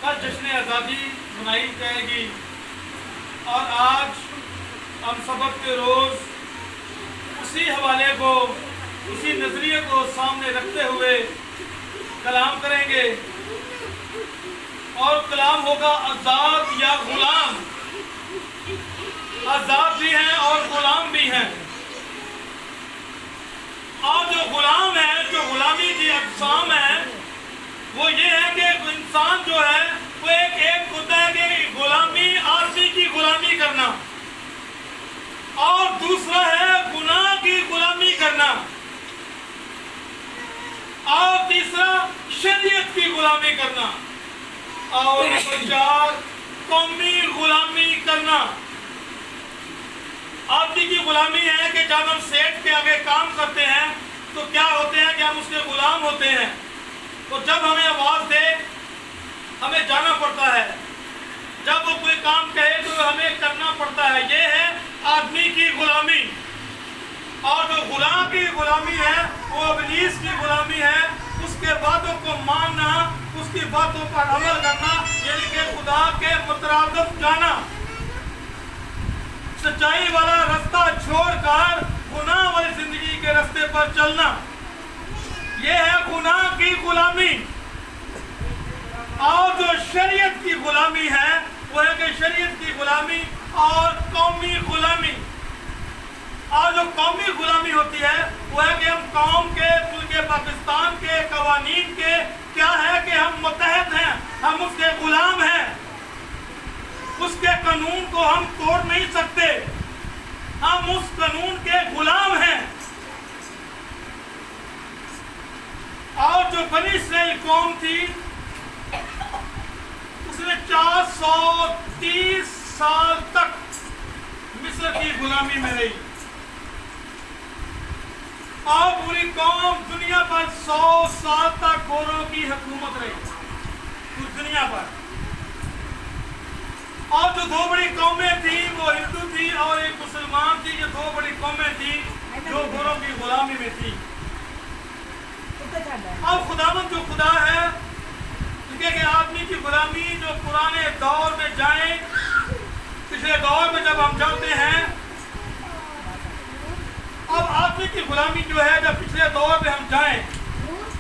کل جشن آزادی منائی جائے گی اور آج ہم سبق کے روز اسی حوالے کو، اسی نظریے کو سامنے رکھتے ہوئے کلام کریں گے، اور کلام ہوگا آزاد یا غلام۔ آزاد بھی ہیں اور غلام بھی ہیں، اور جو غلام ہے، جو غلامی کی اقسام ہے، وہ یہ ہے کہ انسان جو ہے وہ ایک ہوتا ہے کہ غلامی، عارضی کی غلامی کرنا، اور دوسرا ہے گناہ کی غلامی کرنا، اور تیسرا شریعت کی غلامی کرنا، اور چار قومی غلامی کرنا۔ عارضی کی غلامی ہے کہ جب ہم سیٹ کے آگے کام کرتے ہیں تو کیا ہوتے ہیں کہ ہم اس کے غلام ہوتے ہیں، تو جب ہمیں آواز دے ہمیں جانا پڑتا ہے، جب وہ کوئی کام کہے تو ہمیں کرنا پڑتا ہے۔ یہ ہے آدمی کی غلامی۔ اور جو غلام کی غلامی ہے وہ ابلیس کی غلامی ہے، اس کے باتوں کو ماننا، اس کی باتوں پر عمل کرنا، یعنی کہ خدا کے مترادف جانا، سچائی والا رستہ چھوڑ کر گناہ والی زندگی کے رستے پر چلنا، یہ ہے گناہ کی غلامی۔ اور جو شریعت کی غلامی ہے وہ ہے کہ شریعت کی غلامی اور قومی غلامی۔ اور جو قومی غلامی ہوتی ہے وہ ہے کہ ہم قوم کے، ملک پاکستان کے قوانین کے کیا ہے کہ ہم متحد ہیں، ہم اس کے غلام ہیں، اس کے قانون کو ہم توڑ نہیں سکتے، ہم اس قانون کے غلام ہیں۔ اور جو بنی اسرائیل قوم تھی اس نے 430 سال تک مصر کی غلامی میں رہی، اور پوری قوم دنیا پر 100 سال تک گوروں کی حکومت رہی پوری دنیا پر۔ اور جو دو بڑی قومیں تھیں وہ ہندو تھی اور ایک مسلمان تھی، یہ دو بڑی قومیں تھیں جو گوروں کی غلامی میں تھی۔ اب خداوند جو خدا ہے کہ آدمی کی غلامی جو پرانے دور میں جائیں، پچھلے دور میں جب ہم جاتے ہیں، اب آدمی کی غلامی جو ہے جب پچھلے دور میں ہم جائیں،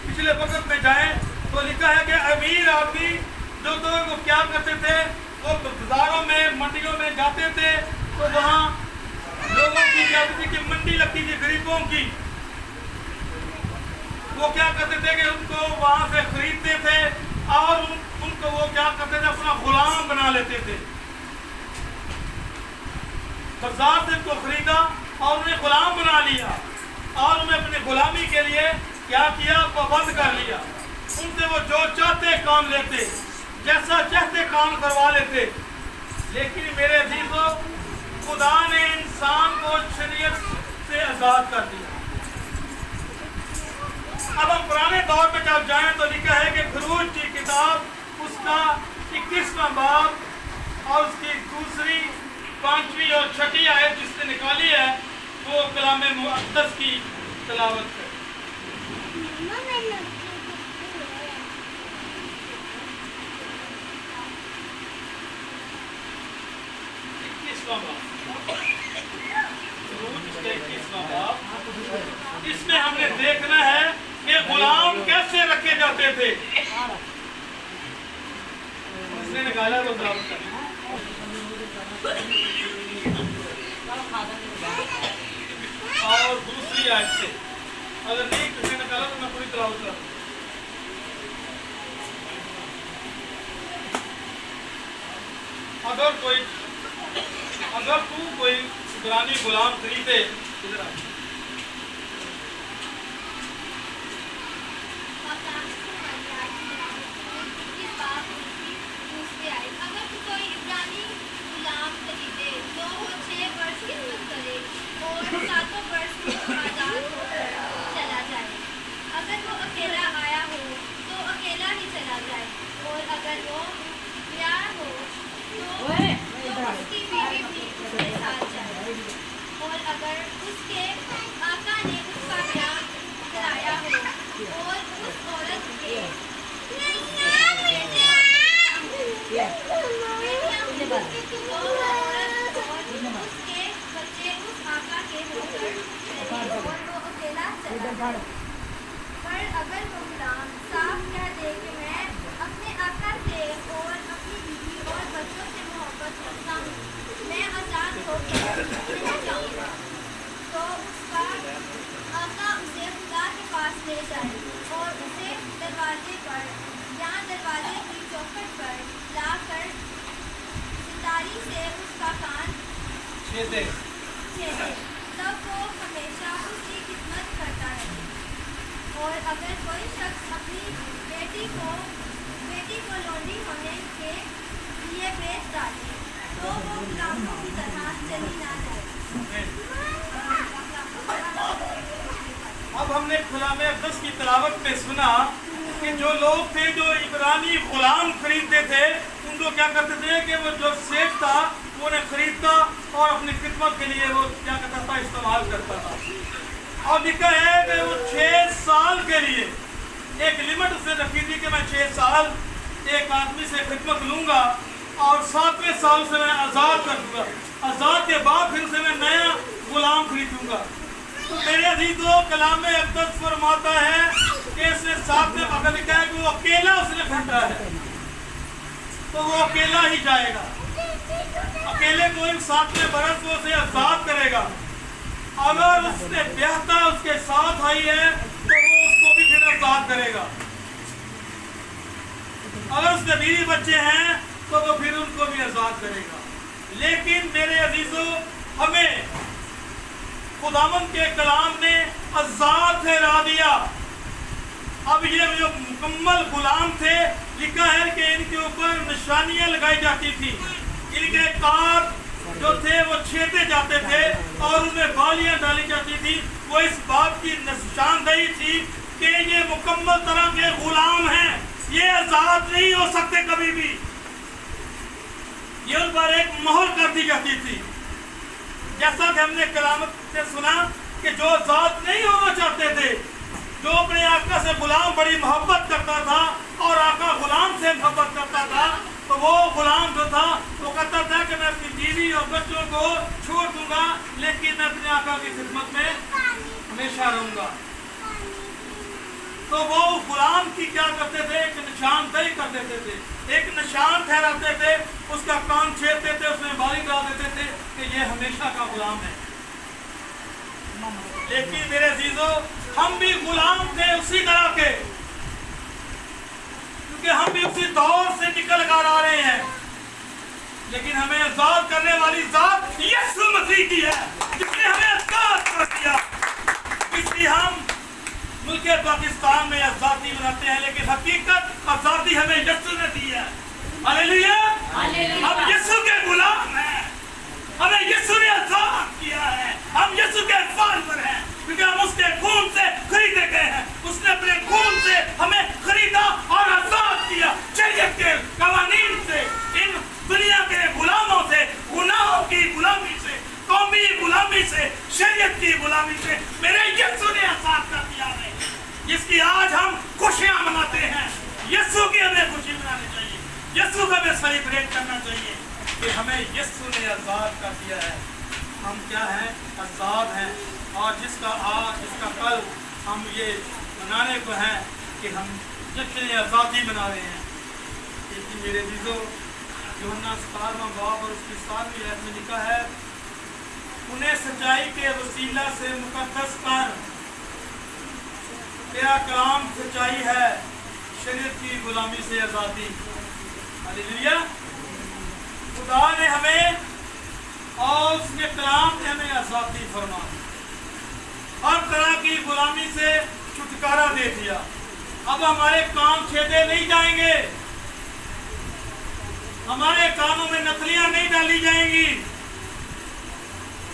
پچھلے وقت میں جائیں، تو لکھا ہے کہ امیر آدمی جو تو وہ کیا کرتے تھے، وہ بازاروں میں، منڈیوں میں جاتے تھے، تو وہاں لوگوں کی کیا ہوتی تھی کہ منڈی لگتی تھی غریبوں کی، وہ کیا کرتے تھے کہ ان کو وہاں سے خریدتے تھے اور ان کو وہ کیا کرتے تھے اپنا غلام بنا لیتے تھے۔ بازار سے ان کو خریدا اور انہیں غلام بنا لیا، اور انہیں اپنی غلامی کے لیے کیا کیا، پابند کر لیا۔ ان سے وہ جو چاہتے کام لیتے، جیسا چاہتے کام کروا لیتے۔ لیکن میرے عزیزو، خدا نے انسان کو شریعت سے آزاد کر دیا۔ اب ہم پرانے دور میں جب جائیں تو لکھا ہے کہ خروج کی کتاب اس کا 21واں باب اور اس کی دوسری، 5ویں اور 6ٹھی آیت جس نے نکالی ہے وہ کلام مقدس کی تلاوت ہے۔ 21واں باب، خروج کا 21واں باب، اس میں ہم نے دیکھنا ہے کہ غلام کیسے رکھے جاتے تھے۔ اس نے نکالا تو تلاوت کریں۔ اور دوسری آیت سے، اگر نہیں کسی نے نکالا تو میں پوری تلاوت کروں۔ اگر تو کوئی عبرانی غلام خریدے، ادھر آ، उसके बच्चे उस आका के होकर चले और वो अकेला चला गया। पर अगर वो गुलाम साफ कह दे कि मैं अपने आका से और अपनी बीवी और बच्चों से मोहब्बत करता हूँ, मैं आज़ाद होकर रहना चाहूँगा, तो उसका आका उसे खुदा के पास ले जाए और उसे दरवाजे पर या दरवाजे की चौखट पर लाकर सितारी से उसका कान छेदे, तब वो हमेशा उसकी खिदमत करता है। और अगर कोई शख्स अपनी बेटी को लौंडी होने के लिए बेच डाले तो वो गुलामों की तरह चली ना जाए। अब हमने कलाम अक़दस की तिलावत में सुना कि जो लोग थे जो इब्रानी गुलाम खरीदते थे, उनको क्या करते थे कि वो जो सेठ था वो उन्हें खरीदता और अपनी खिदमत के लिए वो क्या करता था, इस्तेमाल करता था। और लिखा है कि वो 6 साल के लिए एक लिमिट उसने रखी थी कि मैं 6 साल एक आदमी से खिदमत लूँगा और 7वें साल से मैं आज़ाद कर दूँगा। आज़ाद के बाद फिर से मैं नया गुलाम खरीदूँगा। तो मेरे अजीजों, कलाम अक़दस फरमाता है कि इसने 7वें अगर लिखा है कि वो अकेला उसने खरीदा है तो वो अकेला ही जाएगा। अकेले को इन 7वें बरस वो उसे आज़ाद करेगा। अगर उसने ब्याहता उसके साथ आई है तो वो उसको भी फिर आज़ाद करेगा। अगर उसके बीवी बच्चे हैं तो वो फिर उनको भी आज़ाद करेगा। लेकिन मेरे अजीजों, हमें खुदावंद के कलाम ने आज़ाद ठहरा दिया। अब ये जो मुकम्मल गुलाम थे, लिखा है कि इनके ऊपर निशानियां लगाई जाती थी, इनके कान जो थे वो छेदे जाते थे और उनमें बालियां डाली जाती थी। वो इस बात की निशानदेही थी कि ये मुकम्मल तरह के गुलाम हैं, ये आज़ाद नहीं हो सकते कभी भी। ये उन पर एक मोहर कर दी जाती थी। जैसा कि हमने कलामत से सुना कि जो आज़ाद नहीं होना चाहते थे, जो अपने आका से गुलाम बड़ी मोहब्बत करता था और आका गुलाम से मोहब्बत करता था, तो वो गुलाम जो था वो कहता था कि मैं अपनी बीवी और बच्चों को छोड़ दूंगा, लेकिन मैं अपने आका की खिदमत में हमेशा रहूंगा। तो वो गुलाम की क्या करते थे, एक निशानदेही कर देते थे, एक निशान ठहराते थे, उसका कान छेदते थे, उसमें बारी डाल देते थे कि ये हमेशा का गुलाम है। लेकिन मेरे अजीजों, हम भी गुलाम थे उसी तरह के, क्योंकि हम भी उसी दौर से निकल कर आ रहे हैं। लेकिन हमें आजाद करने वाली जात यीशु मसीह की है, जिसने हमें आजाद कर दिया। इसलिए हम मुल्क पाकिस्तान में आजादी बनाते हैं, लेकिन हकीकत आजादी हमें यीशु ने दी है। हालेलुया, हम यीशु के गुलाम हैं, हमें यीशु ने आजाद किया है, हम यीशु के फॉलोअर हैं, क्योंकि हम उसके खून से खरीदे गए हैं। उसने अपने खून से हमें खरीदा और आजाद किया, शरीयत के कवानीन से, इन दुनिया के गुलामों से, गुनाहों की गुलामी से, कौमी गुलामी से, शरीयत की गुलामी से मेरे यीशु ने आजाद कर दिया है, जिसकी आज हम खुशियां मनाते हैं। यीशु की हमें खुशी मनानी चाहिए, यीशु का हमें सेलिब्रेट करना चाहिए कि हमें यीशु ने आजाद कर दिया है। हम क्या हैं? आजाद हैं। और जिसका आज, जिसका कल हम ये मनाने को हैं कि हम जश्न आज़ादी मना रहे हैं। लेकिन मेरे अज़ीज़ों, यूहन्ना 17वां बाब और उसकी 7वीं आयत में लिखा है, उन्हें सच्चाई के वसीला से मुकद्दस कर, तेरा कलाम सच्चाई है, शरीयत की गुलामी से आज़ादी। हालेलुया। खुदा ने हमें और उसके कलाम ने हमें आज़ादी फरमाई, हर तरह की गुलामी से छुटकारा दे दिया। अब हमारे कान छेदे नहीं जाएंगे, हमारे कानों में नथलियां नहीं डाली जाएंगी,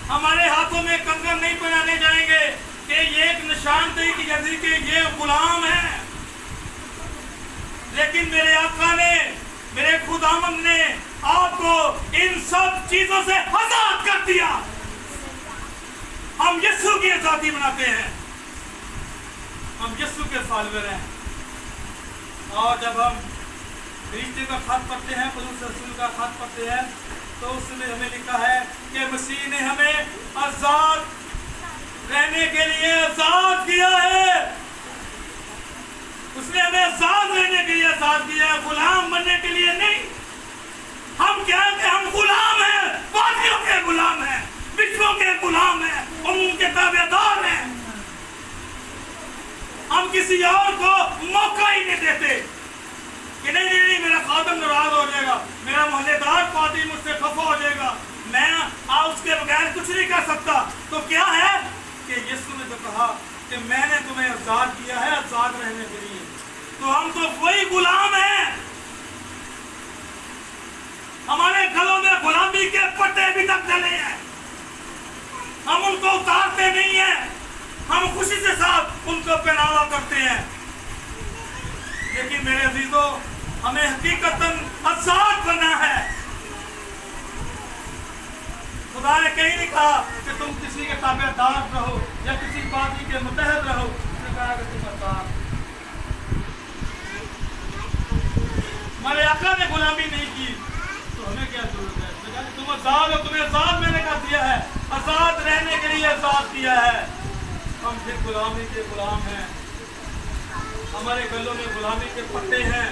हमारे हाथों में कंगन नहीं पहनाने जाएंगे कि ये एक निशानदेही की जाती कि ये गुलाम है। लेकिन मेरे आका ने, मेरे खुदावंद ने आपको इन सब चीजों से आजाद कर दिया। हम यीशु की आजादी मनाते हैं, हम यीशु के फॉलोअर हैं। और जब हम गलीतियों का खत पढ़ते हैं, पौलुस रसूल का खत पढ़ते हैं, तो उसमें हमें लिखा है कि मसीह ने हमें आजाद रहने के लिए आजाद किया है। उसने हमें आजाद रहने के लिए आजाद किया है, गुलाम बनने के लिए नहीं। हम क्या है कि हम गुलाम हैं, वादियों के गुलाम हैं, विश्वों के गुलाम हैं, उनके ताबेदार हैं। हम किसी और को मौका ही नहीं देते कि नहीं नहीं नहीं मेरा खादम नाराज हो जाएगा, मेरा मोहल्लेदार पादी मुझसे खफा हो जाएगा, मैं उसके बगैर कुछ नहीं कर सकता। तो क्या है कि यीशु ने जो कहा कि मैंने तुम्हें आजाद किया है आजाद रहने के लिए, तो हम तो वही गुलाम हैं। हमारे गलों में गुलामी के पट्टे अभी तक डले हैं, हम उनको उतारते नहीं हैं, हम खुशी से साथ उनको पहनावा करते हैं। लेकिन मेरे अजीजों, हमें हकीकतन आजाद बनना है। खुदा ने कहीं नहीं कहा कि तुम किसी के ताबेदार रहो या किसी पार्टी के मुतहद रहो, उसने कहा कि तुम आजाद। हमारे आका ने गुलामी नहीं की तो हमें क्या जरूरत है? तुम आजाद हो, तुम्हें आजाद मैंने कर दिया है, आजाद रहने के लिए आजाद किया है। हम फिर गुलामी के गुलाम हैं, हमारे गलों में गुलामी के पट्टे हैं,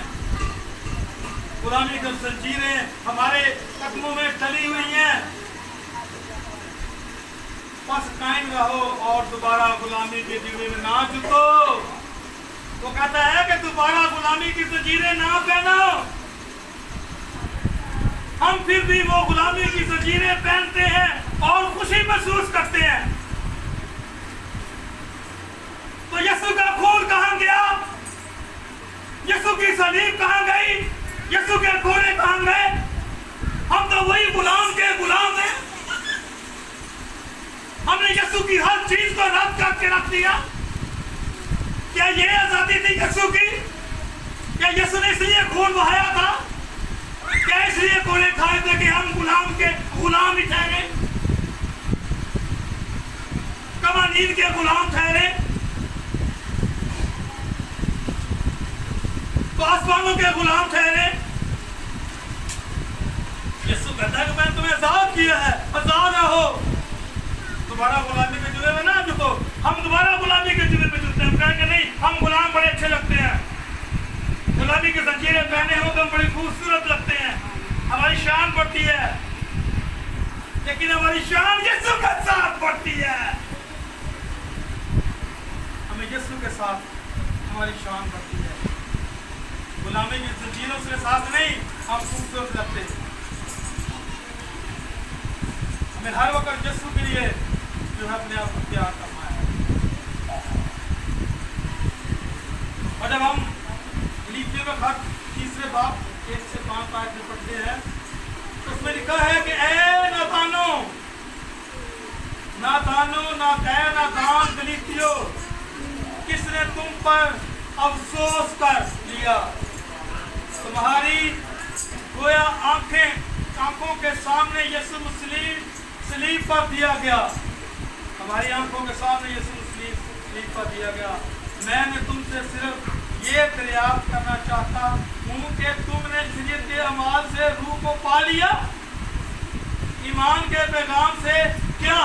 गुलामी की जंजीरें हमारे कदमों में टली हुई हैं। बस कायम रहो और दोबारा गुलामी के जुए में ना जुटो। वो कहता है कि दोबारा गुलामी की जंजीरें ना पहनो। हम फिर भी वो गुलामी की जंजीरें पहनते हैं और खुशी महसूस करते हैं। तो यीशु का खून कहां गया? यीशु की सलीब कहां गई? यीशु के घोड़े कहां गए? हम तो वही गुलाम के गुलाम हैं। हमने यीशु की हर चीज को रद्द करके रख दिया। क्या ये आजादी थी यीशु की? क्या यीशु ने इसलिए खून बहाया था? क्या इसलिए घोड़े खाए थे कि हम गुलाम के गुलाम ही ठहरे, कवानीन के गुलाम ठहरे? तो आसमानों के गुलाम ठहरे? यीशु कहता है कि मैंने तुम्हें आजाद किया है, आजाद रहो। दोबारा गुलामी के जुए में ना जुटो। हम दोबारा गुलामी के जुए में जुटते हैं, हम कहेंगे नहीं हम गुलाम बड़े अच्छे लगते हैं, गुलामी की जंजीरें पहने हो तो हम बड़ी खूबसूरत लगते हैं, हमारी शान बढ़ती है। लेकिन हमारी शान यीशु के साथ बढ़ती है। हमें यीशु के साथ हमारी शान बढ़ती है, गुलामी की जंजीरों के साथ नहीं हम खूबसूरत लगते हैं। हमें हर वक्त यीशु के लिए जो है अपने आप को प्यार करना है। और जब हम गलीतियों का खत 3 बाब 1 से 5 आयत में पढ़ते हैं तो उसमें लिखा है कि ऐ नातानो नातान गलीतियों, किसने तुम पर अफसोस कर लिया? तुम्हारी गोया आंखों के सामने यीशु सलीब पर दिया गया, हमारी आंखों के सामने यीशु सलीब पर दिया गया। मैंने तुमसे सिर्फ ये दरियाफ्त करना चाहता हूँ कि तुमने शरीयत के अमाल से रूह को पा लिया, ईमान के पैगाम से क्या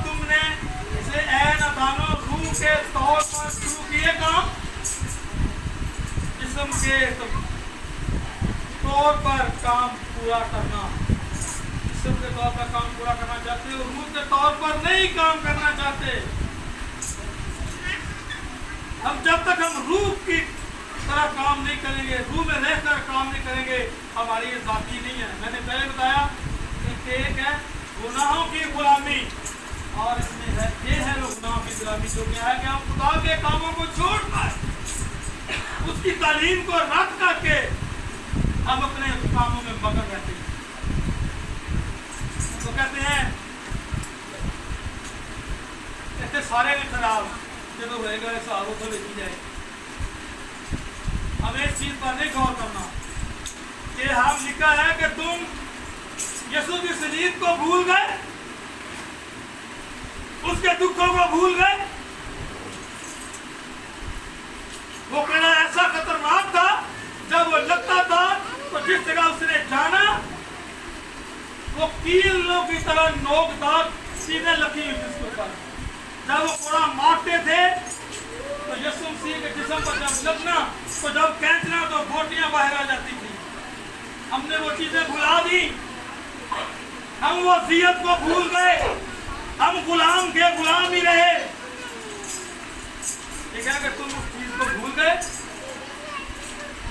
तुमने इसे ऐ नातानो रूह के तौर पर शुरू किए काम? जिस्म के तौर पर काम पूरा करना, जिस्म के तौर पर काम पूरा करना चाहते हो, रूह के तौर पर नहीं काम करना चाहते। हम जब तक हम रूह की तरह काम नहीं करेंगे, रूह में रहकर काम नहीं करेंगे, हमारी ये जाति नहीं है। मैंने पहले बताया कि एक है गुनाहों की गुलामी और इसमें है ये है लोग गुनाहों की गुलामी, जो क्या है कि हम खुदा के कामों को छोड़कर उसकी तालीम को रद्द करके हम अपने कामों में मगन रहते हैं। तो कहते हैं इतने सारे ने खराब जब होएगा ऐसा आरोप तो लिखी जाए। हमें इस चीज पर नहीं गौर करना कि हम लिखा है कि तुम यीशु की सलीब को भूल गए, उसके दुखों को भूल गए। वो कहना ऐसा खतरनाक था कीलों की तरह नोकदार सीधे लगी हुई थी उसके ऊपर। जब वो कोड़ा मारते थे तो यीशु मसीह के जिस्म पर जब लगना तो जब खींचना तो बोटियां बाहर आ जाती थी। हमने वो चीजें भुला दी, हम वो वसीयत को भूल गए, हम गुलाम के गुलाम ही रहे। ठीक है कि तुम उस चीज को भूल गए,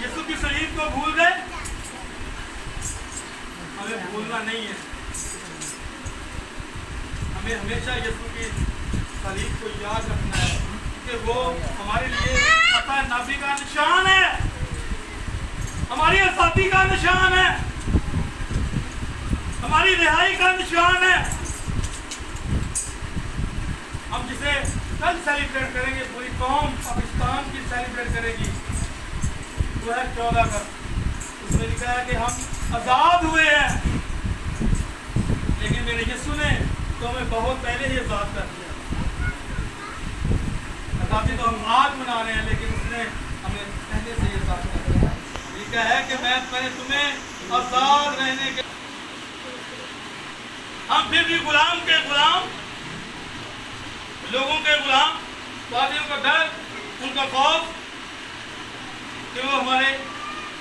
यीशु की सलीब को भूल गए। हमें भूलना नहीं है, हमें हमेशा यीशु की सलीब को याद रखना है कि वो हमारे लिए पता नबी का निशान है, हमारी आजादी का निशान है, हमारी रिहाई का निशान है। हम जिसे कल सेलिब्रेट करेंगे, पूरी कौम पाकिस्तान की सेलिब्रेट करेगी, वो है 14 अगस्त। उसमें लिखा है कि हम आज़ाद हुए हैं, लेकिन मेरे यीशु ने तो हमें बहुत पहले ही आज़ाद कर दिया। आज़ादी तो हम आज मना रहे हैं, लेकिन उसने हमें पहले से ही आज़ाद कर दिया। लिखा है कि मैं मैंने तुम्हें आज़ाद रहने के, हम फिर भी गुलाम के गुलाम, लोगों के गुलाम, वादियों का डर, उनका खौफ कि वो हमारे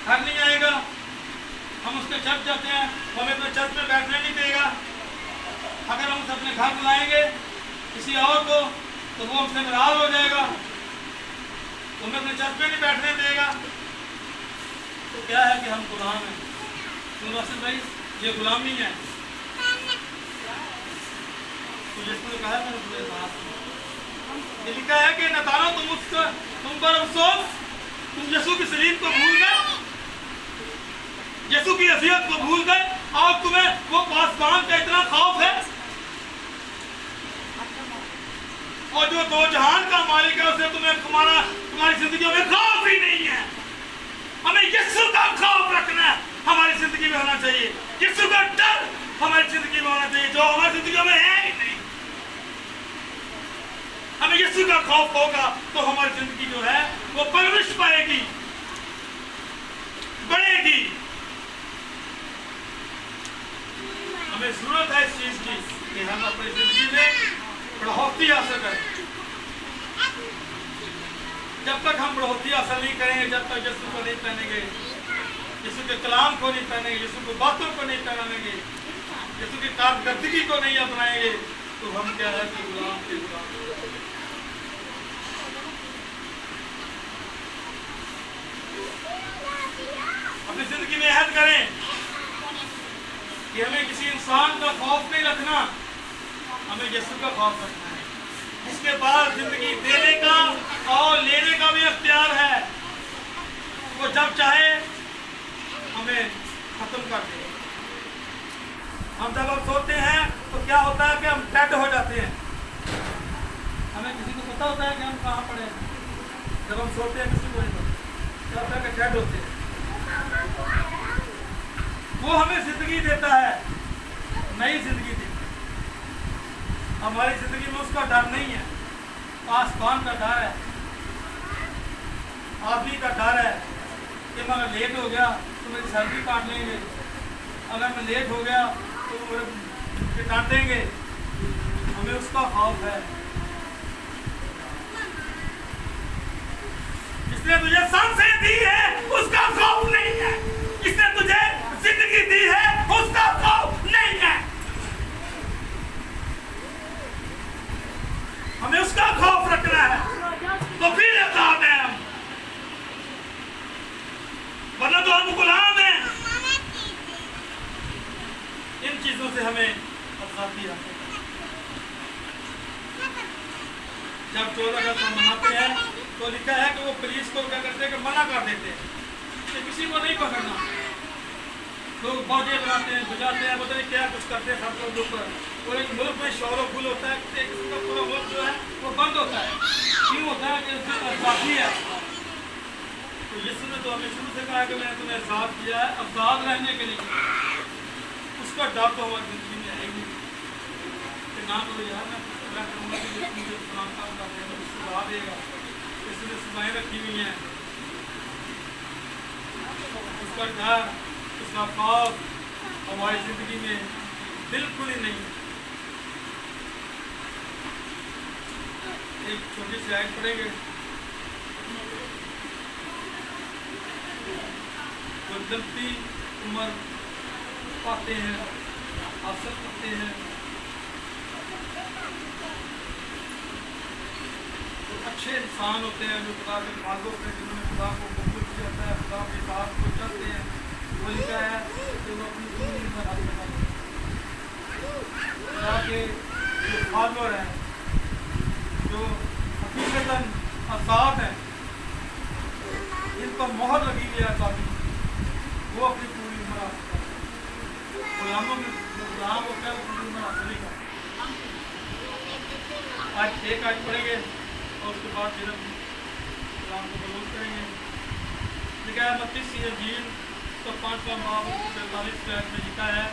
घर नहीं आएगा। हम उसके चर्च जाते हैं, वो हमें अपने चर्च में बैठने नहीं देगा। अगर हम उसे अपने घर बुलाएंगे किसी और को तो वो हमसे नाराज हो जाएगा, वो हमें अपने चर्च में नहीं बैठने देगा। तो क्या है कि हम गुलाम हैं। तो राशिद भाई, ये गुलामी है। तो यीशु ने कहा मैंने तुम्हें साथ, ये लिखा है कि नताना तुम पर अफसोस, तुम यीशु की सलीब को भूल गए, यीशु की अज़ियत को भूल गए, और तुम्हें वो पासबान का इतना खौफ है, और जो दो जहान का मालिक है उसे तुम्हारी जिंदगी में खौफ ही नहीं है। हमें यीशु का खौफ रखना हमारी जिंदगी में होना चाहिए, यीशु का डर हमारी जिंदगी में होना चाहिए, जो हमारी जिंदगी में है ही नहीं। हमें यीशु का खौफ होगा तो हमारी जिंदगी जो है वो परवरिश पाएगी, बढ़ेगी। हमें जरूरत है इस चीज की कि हम अपनी जिंदगी में बढ़ोतरी हासिल करें। जब तक हम बढ़ोतरी हासिल नहीं करेंगे, जब तक यीशु को नहीं पहनेंगे, यीशु के कलाम को नहीं पहनेंगे, यीशु की बातों को नहीं पहनाएंगे, यीशु की कारकर्दगी को नहीं अपनाएंगे, तो हम क्या है कि गुलाम के गुलाम। अपनी जिंदगी में अहद करें कि हमें किसी इंसान का खौफ नहीं रखना, हमें यीशु का खौफ रखना है। उसके बाद जिंदगी देने का और लेने का भी इख्तियार है। वो जब चाहे हमें खत्म कर दे। हम जब अब सोते हैं तो क्या होता है कि हम डेड हो जाते हैं। हमें किसी को पता होता है कि हम कहाँ पड़े हैं। जब हम सोते हैं किसी को नहीं पता, क्या होता है कि डेड होते हैं। वो हमें जिंदगी देता है, नई जिंदगी देता है। हमारी जिंदगी में उसका डर नहीं है, आसमान का डर है, आदमी का डर है कि मैं लेट हो गया तो मेरी सैलरी काट लेंगे, अगर मैं लेट हो गया तो मुझे डांटेंगे। हमें उसका खौफ है। जिसने तुझे सांसें दी है उसका खौफ नहीं है, जिसने तुझे जिंदगी दी है उसका खौफ नहीं है। हमें उसका खौफ रखना है, तो फिर आजाद हैं हम, वरना तो हम गुलाम हैं। इन चीजों से हमें आजादी हासिल करनी। जब 14 अगस्त हम मनाते हैं तो लिखा है कि वो पुलिस को क्या करते हैं कि मना कर देते हैं कि किसी को नहीं पकड़ना। लोग बाजे बनाते हैं, बजाते हैं, पता नहीं क्या कुछ करते हैं सब लोग ऊपर। और एक मुल्क में शोर गुल होता है, एक किस्म का पूरा मुल्क जो है वो बंद होता है। क्यों होता है कि उसमें आजादी है। तो यीशु ने तो हमें शुरू से कहा कि मैंने तुम्हें आजाद किया है आजाद रहने के लिए। उसका डर तो हमारी जिंदगी में है ही नहीं कि ना तो यार मैं कहूँगा कि मुझे फलां काम कर देगा, मुझसे बढ़ा देगा, इसलिए सजाएं रखी हुई हैं। उसका डर, उसका खौफ हमारी जिंदगी में बिल्कुल ही नहीं। एक छोटी सी आयत पढ़ेंगे। जो जल्दी उम्र पाते हैं, हासिल करते हैं, जो अच्छे इंसान होते हैं, जो खुदा के बागों पे जिन्होंने खुदा को कबूल किया है, खुदा के साथ को चलते हैं, वो लिखा है कि वो अपनी जिंदगी में हासिल करते हैं। खुदा के जो फॉलोअर हैं, जो हकीकतन आजाद हैं, इन पर मोहर लगी हुई है आजादी, वो अपनी पूरी उम्र हासिल करते हैं। गुलामों की गुलाम होता है वो पूरी उम्र हासिल नहीं करते। आज एक आज पढ़ेंगे और उसके बाद फिर हम गुलाम को बलून करेंगे। लिखा है मत्ती सी इंजील तो 5वां बाब 45 में लिखा है,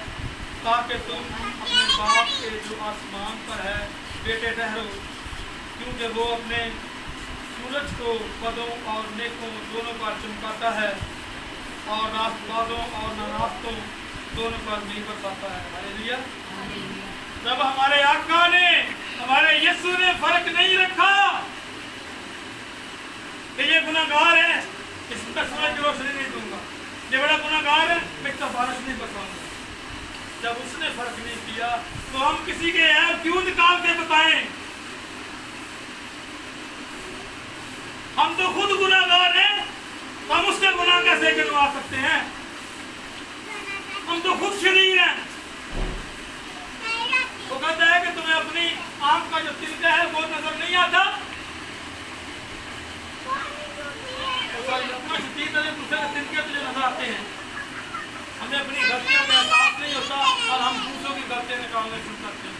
ताकि तुम अपने बाप के जो आसमान पर है बेटे ठहरो, क्योंकि वो अपने सूरज को पदों और नेकों दोनों पर चमकाता है और रास्तबाजों और नारास्तों दोनों पर नहीं बरसाता है। हालेलुया। जब हमारे आका ने, हमारे यीशु ने फर्क नहीं रखा कि ये गुनाहगार है, इसका सूरज की रोशनी नहीं दूंगा, ये बड़ा गुनाहगार है, मैं इसका बारिश नहीं बरसाऊंगा। जब उसने फर्क नहीं किया तो हम किसी के ऐब क्यों निकाल के बताएं? हम तो खुद गुनाहगार हैं, हम उसके गुनाह कैसे गिनवा सकते हैं? हम तो खुद शरीर हैं। वो कहता है कि तुम्हें अपनी आंख का जो तिनका है वो नजर नहीं आता, अपना शरीर दूसरे के तिनके तुझे नजर आते हैं। हमें अपनी गलतियों का एहसास नहीं होता और हम दूसरों की गलतियां निकालने शुरू करते हैं।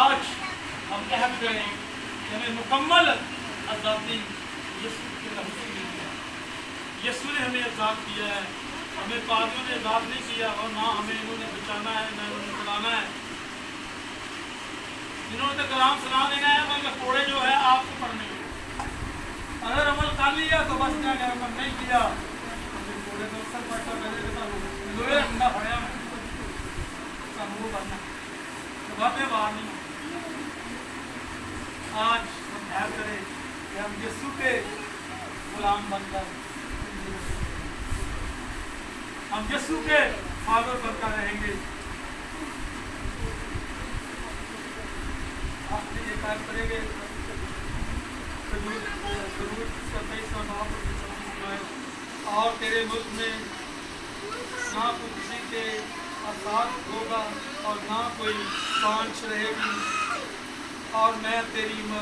आज हम अहद करें कि हमें मुकम्मल आज़ादी यीशु के लहू से मिली है। यीशु ने हमें आज़ाद किया है, हमें पापियों ने आज़ाद नहीं किया और ना हमें इन्होंने बचाना है, ना इन्होंने बुलाना है। इन्होंने तो कलाम सुना देना है, मगर कोड़े जो है आपको पढ़ने के। अगर अमल कर लिया तो बच गया, अगर अमल नहीं किया तो फिर कोड़े तो अक्सर पड़ता लोहे ठंडा पड़ा मैं मुँह करना बातें बाहर नहीं। आज हम ध्यान करें कि हम यीशु के गुलाम बनकर, हम यीशु के फॉलोअर बनकर रहेंगे। आपने ये कार्य करेंगे और तेरे मुल्क में ना कोई किसी के आसाद होगा और ना कोई पांच रहेगी और मैं तेरी उम्र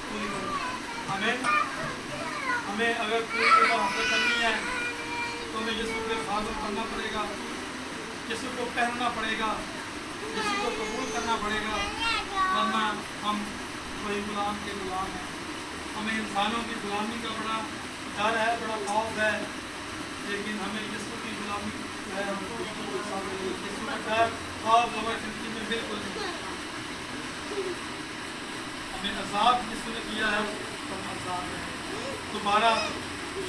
पूरी करूँगा। हमें अगर पूरी उम्र हासिल करनी है तो हमें यीशु के फॉलो करना पड़ेगा, यीशु को पहनना पड़ेगा, यीशु को कबूल करना पड़ेगा, वरना हम कोई गुलाम के गुलाम हैं। हमें इंसानों की गुलामी का बड़ा डर है, बड़ा खौफ है, लेकिन हमें यीशु की गुलामी है, यीशु का डर खौफ हमारी जिंदगी में बिल्कुल नहीं। हमें आज़ाद यीशु ने किया है तो हम आज़ाद हैं। दोबारा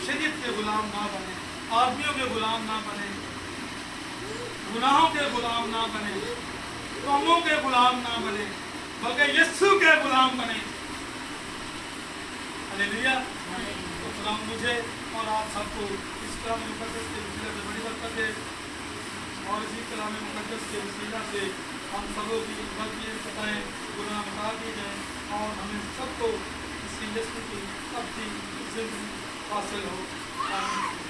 शरीयत के गुलाम ना बने, आदमियों के गुलाम ना बने, गुनाहों के गुलाम ना बने, कौमों के गुलाम ना बने, बल्कि यीशु के गुलाम बने। हालेलुया। तो खुदा मुझे और आप सबको इस कलाम मुकद्दस के वसीला से बड़ी बरकत दे और इसी कलाम मुकद्दस के वसीला से हम सबों की गलतियाँ बताएं, गुनाह बता दिए जाएँ और हमें सबको इसकी यीशु की अपनी जिंदगी हासिल हो। आमीन।